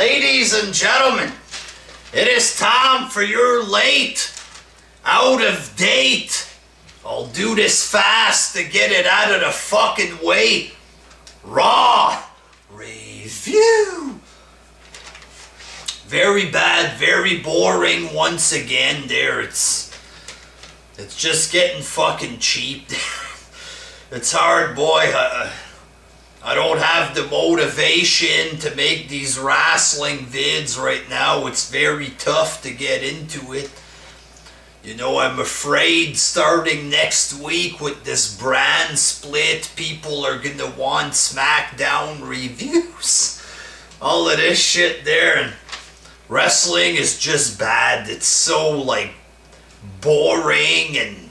Ladies and gentlemen, it is time for your late, out of date, I'll do this fast to get it out of the fucking way, Raw review. Very bad, very boring once again there. It's just getting fucking cheap. It's hard, boy. I don't have the motivation to make these wrestling vids right now. It's very tough to get into it. You know, I'm afraid starting next week with this brand split, people are gonna want SmackDown reviews. All of this shit there, and wrestling is just bad. It's so, like, boring and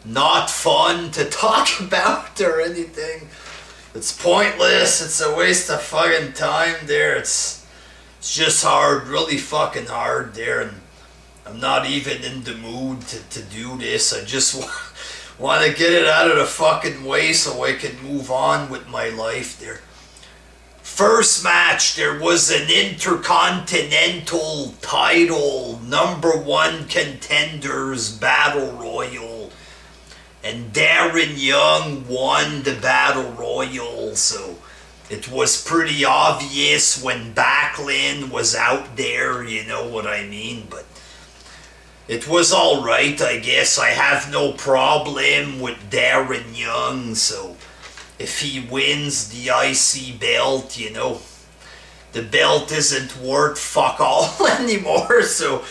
not fun to talk about or anything. It's pointless. It's a waste of fucking time there. It's just hard, really fucking hard there, and I'm not even in the mood to do this. I just want to get it out of the fucking way so I can move on with my life there. First match, there was an Intercontinental title #1 contenders battle royal, and Darren Young won the battle royal, so it was pretty obvious when Backlund was out there, you know what I mean, but it was alright, I guess. I have no problem with Darren Young, so if he wins the IC belt, you know, the belt isn't worth fuck all anymore, so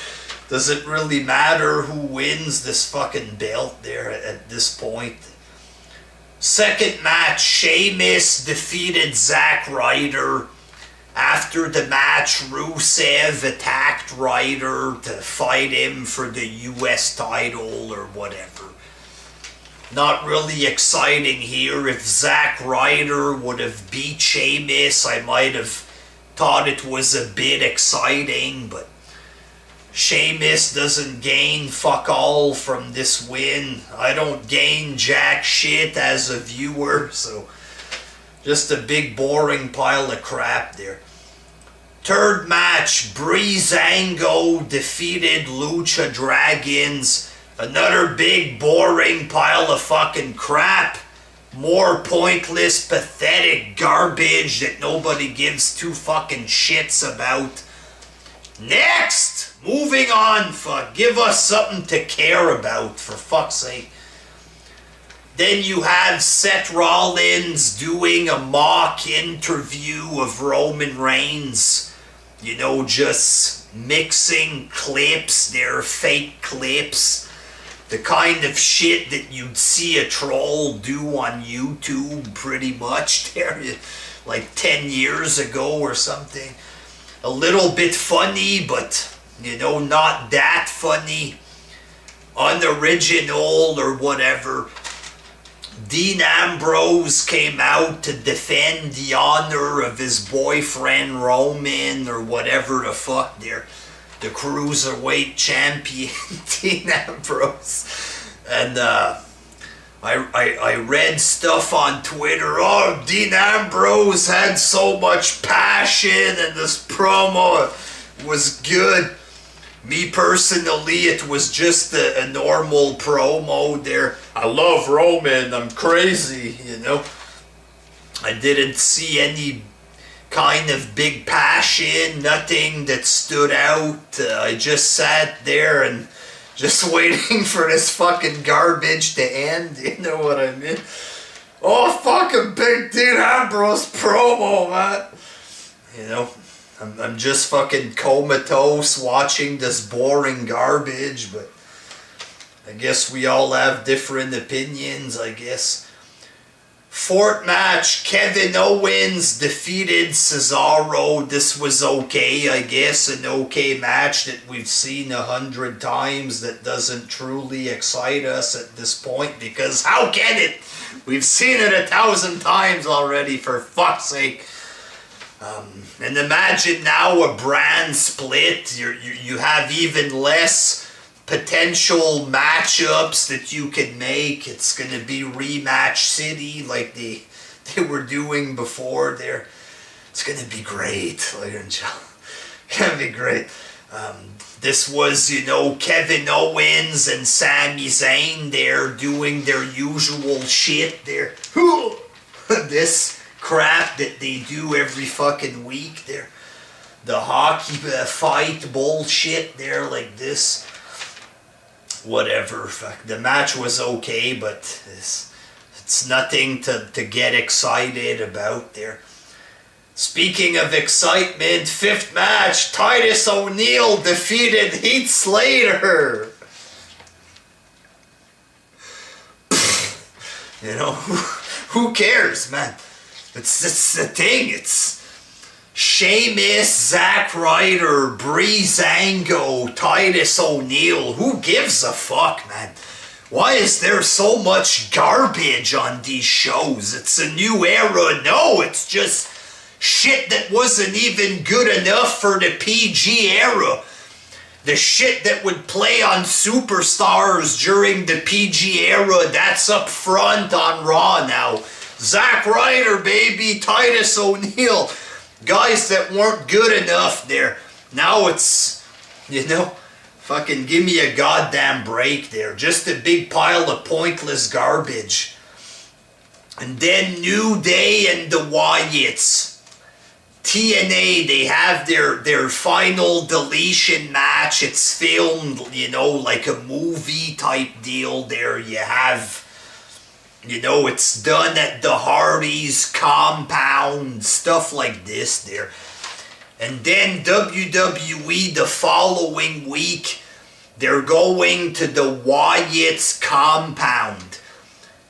does it really matter who wins this fucking belt there at this point? Second match, Sheamus defeated Zack Ryder. After the match, Rusev attacked Ryder to fight him for the US title or whatever. Not really exciting here. If Zack Ryder would have beat Sheamus, I might have thought it was a bit exciting, but Sheamus doesn't gain fuck all from this win. I don't gain jack shit as a viewer, so just a big boring pile of crap there. Third match, Breezango defeated Lucha Dragons. Another big boring pile of fucking crap. More pointless, pathetic garbage that nobody gives two fucking shits about. Next! Moving on, fuck. Give us something to care about, for fuck's sake. Then you have Seth Rollins doing a mock interview of Roman Reigns. You know, just mixing clips, they're fake clips. The kind of shit that you'd see a troll do on YouTube pretty much there, like 10 years ago or something. A little bit funny, but, you know, not that funny. Unoriginal or whatever. Dean Ambrose came out to defend the honor of his boyfriend Roman or whatever the fuck there. The Cruiserweight champion, Dean Ambrose. And I read stuff on Twitter. Oh, Dean Ambrose had so much passion and this promo was good. Me personally, it was just a normal promo there. I love Roman, I'm crazy, you know. I didn't see any kind of big passion, nothing that stood out. I just sat there and just waiting for this fucking garbage to end, you know what I mean? Oh, fucking big Dean Ambrose promo, man. You know, I'm just fucking comatose watching this boring garbage, but I guess we all have different opinions, I guess. Fourth match, Kevin Owens defeated Cesaro. This was okay, I guess. An okay match that we've seen 100 times that doesn't truly excite us at this point, because how can it? We've seen it 1,000 times already, for fuck's sake. And imagine now a brand split. You have even less potential matchups that you can make. It's going to be rematch city like they were doing before there. It's going to be great, ladies and gentlemen. Gonna be great. This was, you know, Kevin Owens and Sami Zayn there doing their usual shit there. This crap that they do every fucking week there. The hockey fight bullshit there like this. Whatever. The match was okay, but it's nothing to get excited about there. Speaking of excitement, 5th match, Titus O'Neil defeated Heath Slater. You know, who cares, man? It's the thing. It's Sheamus, Zack Ryder, Breezango, Titus O'Neil. Who gives a fuck, man? Why is there so much garbage on these shows? It's a new era. No, it's just shit that wasn't even good enough for the PG era. The shit that would play on Superstars during the PG era, that's up front on Raw now. Zack Ryder, baby, Titus O'Neil. Guys that weren't good enough there. Now it's, you know, fucking give me a goddamn break there. Just a big pile of pointless garbage. And then New Day and the Wyatts. TNA, they have their final Deletion match. It's filmed, you know, like a movie type deal there. You have, you know, it's done at the Hardys compound, stuff like this there. And then WWE the following week, they're going to the Wyatts compound.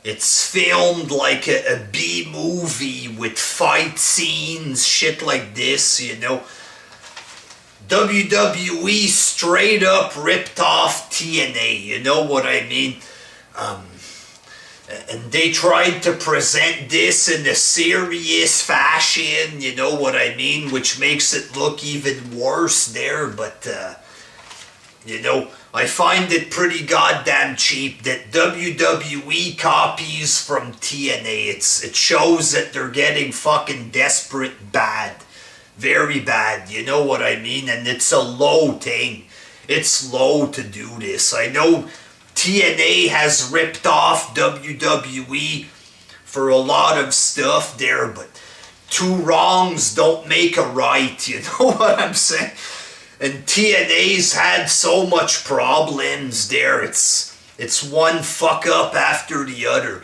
It's filmed like a B-movie with fight scenes, shit like this, you know. WWE straight up ripped off TNA, you know what I mean? And they tried to present this in a serious fashion, you know what I mean? Which makes it look even worse there, but, you know, I find it pretty goddamn cheap that WWE copies from TNA. It shows that they're getting fucking desperate bad. Very bad, you know what I mean? And it's a low thing. It's low to do this. I know TNA has ripped off WWE for a lot of stuff there, but two wrongs don't make a right, you know what I'm saying? And TNA's had so much problems there. It's one fuck up after the other.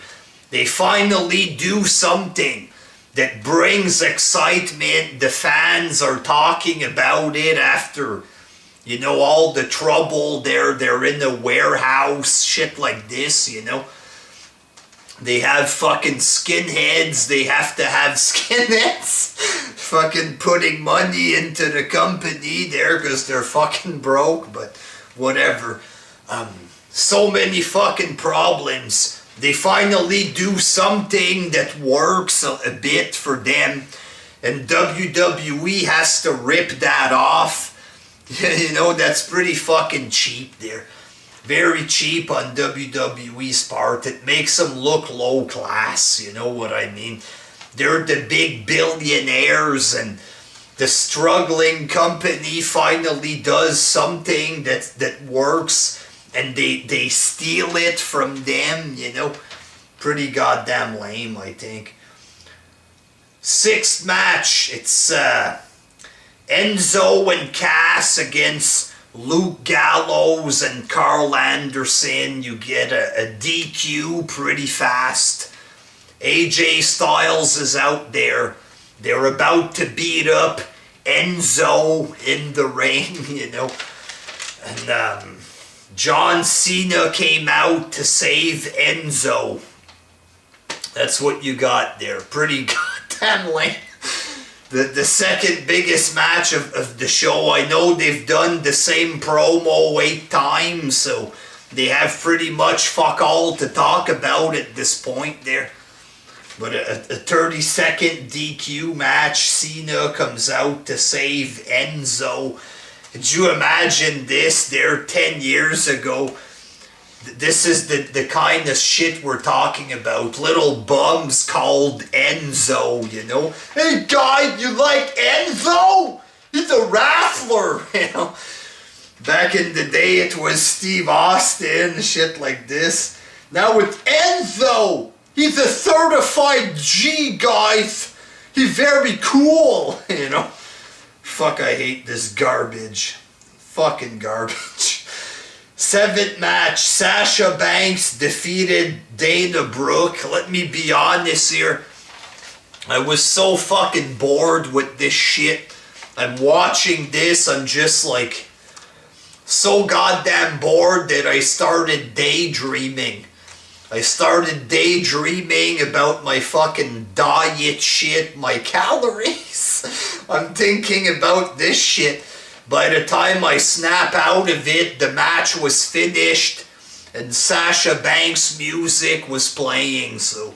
They finally do something that brings excitement. The fans are talking about it after, you know, all the trouble there. They're in the warehouse, shit like this, you know. They have fucking skinheads. They have to have skinheads fucking putting money into the company there because they're fucking broke, but whatever. So many fucking problems. They finally do something that works a bit for them, and WWE has to rip that off. You know, that's pretty fucking cheap there. Very cheap on WWE's part. It makes them look low class, you know what I mean? They're the big billionaires, and the struggling company finally does something that works, and they steal it from them, you know? Pretty goddamn lame, I think. 6th match, it's Enzo and Cass against Luke Gallows and Carl Anderson. You get a DQ pretty fast. AJ Styles is out there. They're about to beat up Enzo in the ring, you know. And John Cena came out to save Enzo. That's what you got there. Pretty goddamn lame. The second biggest match of the show. I know they've done the same promo 8 times, so they have pretty much fuck all to talk about at this point there. But a 30-second DQ match, Cena comes out to save Enzo. Could you imagine this there 10 years ago? This is the kind of shit we're talking about. Little bums called Enzo, you know. Hey guy, you like Enzo? He's a wrestler, you know. Back in the day, it was Steve Austin, shit like this. Now with Enzo, he's a certified G, guys. He's very cool, you know. Fuck, I hate this garbage. Fucking garbage. 7th match, Sasha Banks defeated Dana Brooke. Let me be honest here. I was so fucking bored with this shit. I'm watching this, I'm just like so goddamn bored that I started daydreaming. I started daydreaming about my fucking diet shit, my calories. I'm thinking about this shit. By the time I snap out of it, the match was finished and Sasha Banks' music was playing. So,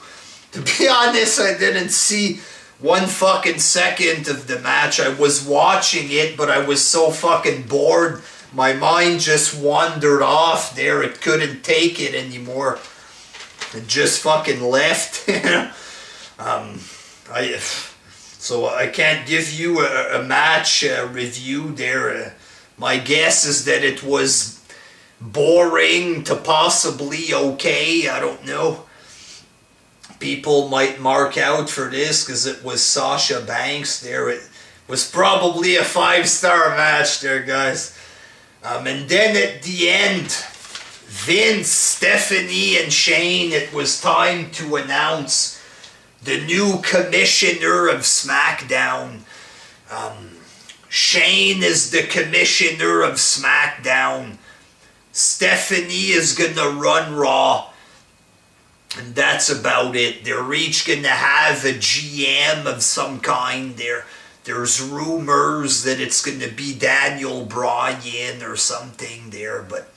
to be honest, I didn't see one fucking second of the match. I was watching it, but I was so fucking bored. My mind just wandered off there. It couldn't take it anymore. It just fucking left. So I can't give you a match review there. My guess is that it was boring to possibly okay. I don't know. People might mark out for this because it was Sasha Banks there. It was probably a 5-star match there, guys. And then at the end, Vince, Stephanie, and Shane, it was time to announce the new commissioner of SmackDown. Shane is the commissioner of SmackDown. Stephanie is gonna run Raw. And that's about it. They're each gonna have a GM of some kind there. There's rumors that it's gonna be Daniel Bryan or something there, but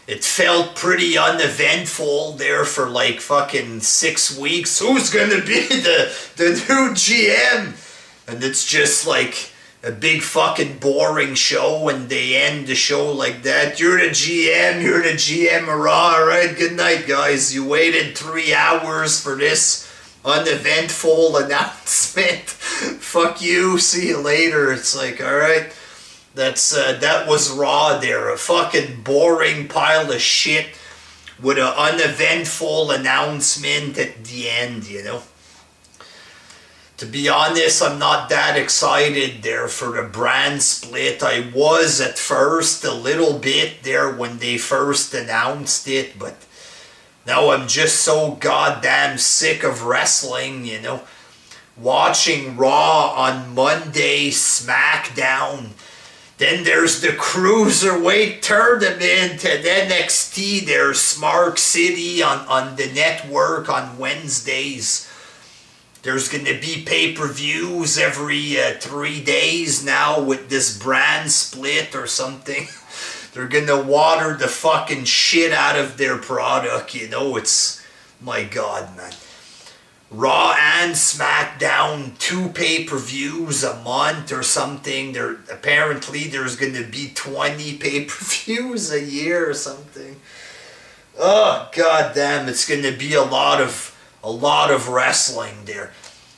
it felt pretty uneventful there for like fucking 6 weeks. Who's gonna be the new GM? And it's just like a big fucking boring show, and they end the show like that. You're the GM of Raw. Alright, good night, guys. You waited 3 hours for this uneventful announcement. Fuck you, see you later. It's like, alright. That was Raw there. A fucking boring pile of shit with an uneventful announcement at the end, you know. To be honest, I'm not that excited there for the brand split. I was at first a little bit there when they first announced it, but now I'm just so goddamn sick of wrestling, you know. Watching Raw on Monday, SmackDown. Then there's the Cruiserweight Tournament and NXT. There's Smart City on the network on Wednesdays. There's going to be pay-per-views every 3 days now with this brand split or something. They're going to water the fucking shit out of their product, you know. It's, my God, man. Raw and SmackDown, 2 pay-per-views a month or something. Apparently there's going to be 20 pay-per-views a year or something. Oh, goddamn, it's going to be a lot of wrestling there.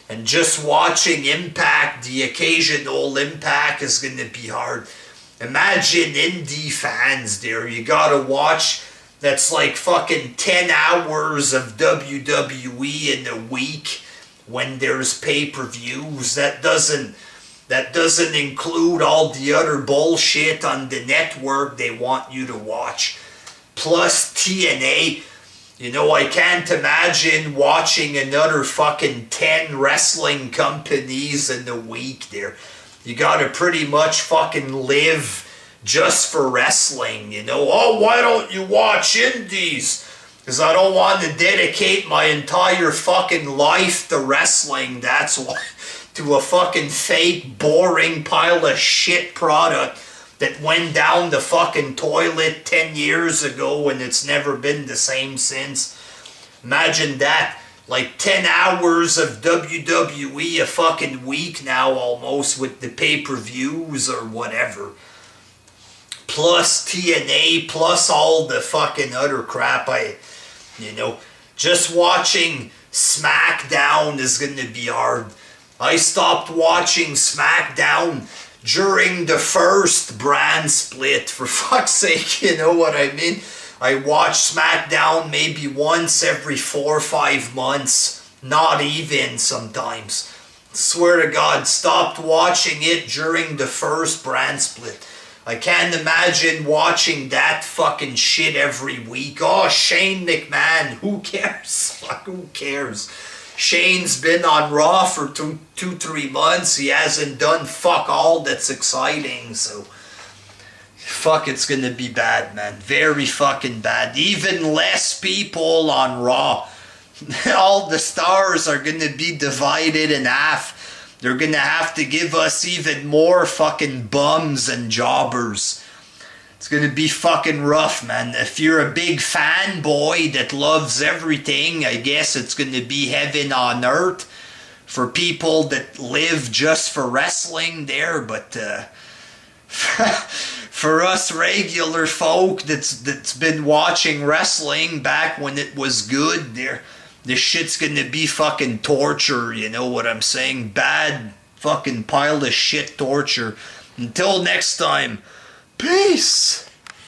And just watching Impact, the occasional Impact is going to be hard. Imagine indie fans there. You gotta watch, that's like fucking 10 hours of WWE in a week when there's pay-per-views. That doesn't include all the other bullshit on the network they want you to watch. Plus TNA. You know, I can't imagine watching another fucking 10 wrestling companies in a week there. You gotta pretty much fucking live just for wrestling, you know. Oh, why don't you watch indies? Because I don't want to dedicate my entire fucking life to wrestling, that's why. To a fucking fake, boring pile of shit product that went down the fucking toilet 10 years ago and it's never been the same since. Imagine that. Like 10 hours of WWE a fucking week now almost with the pay-per-views or whatever. Plus TNA, plus all the fucking other crap. You know, just watching SmackDown is going to be hard. I stopped watching SmackDown during the first brand split. For fuck's sake, you know what I mean? I watch SmackDown maybe once every 4 or 5 months. Not even sometimes. Swear to God, stopped watching it during the first brand split. I can't imagine watching that fucking shit every week. Oh, Shane McMahon, who cares? Fuck, who cares? Shane's been on Raw for 2-3 months. He hasn't done fuck all that's exciting, so fuck, it's gonna be bad, man. Very fucking bad. Even less people on Raw. All the stars are gonna be divided in half. They're gonna have to give us even more fucking bums and jobbers. It's gonna be fucking rough, man. If you're a big fanboy that loves everything, I guess it's gonna be heaven on earth for people that live just for wrestling there, but for us regular folk that's been watching wrestling back when it was good, this shit's gonna be fucking torture, you know what I'm saying? Bad fucking pile of shit torture. Until next time, peace!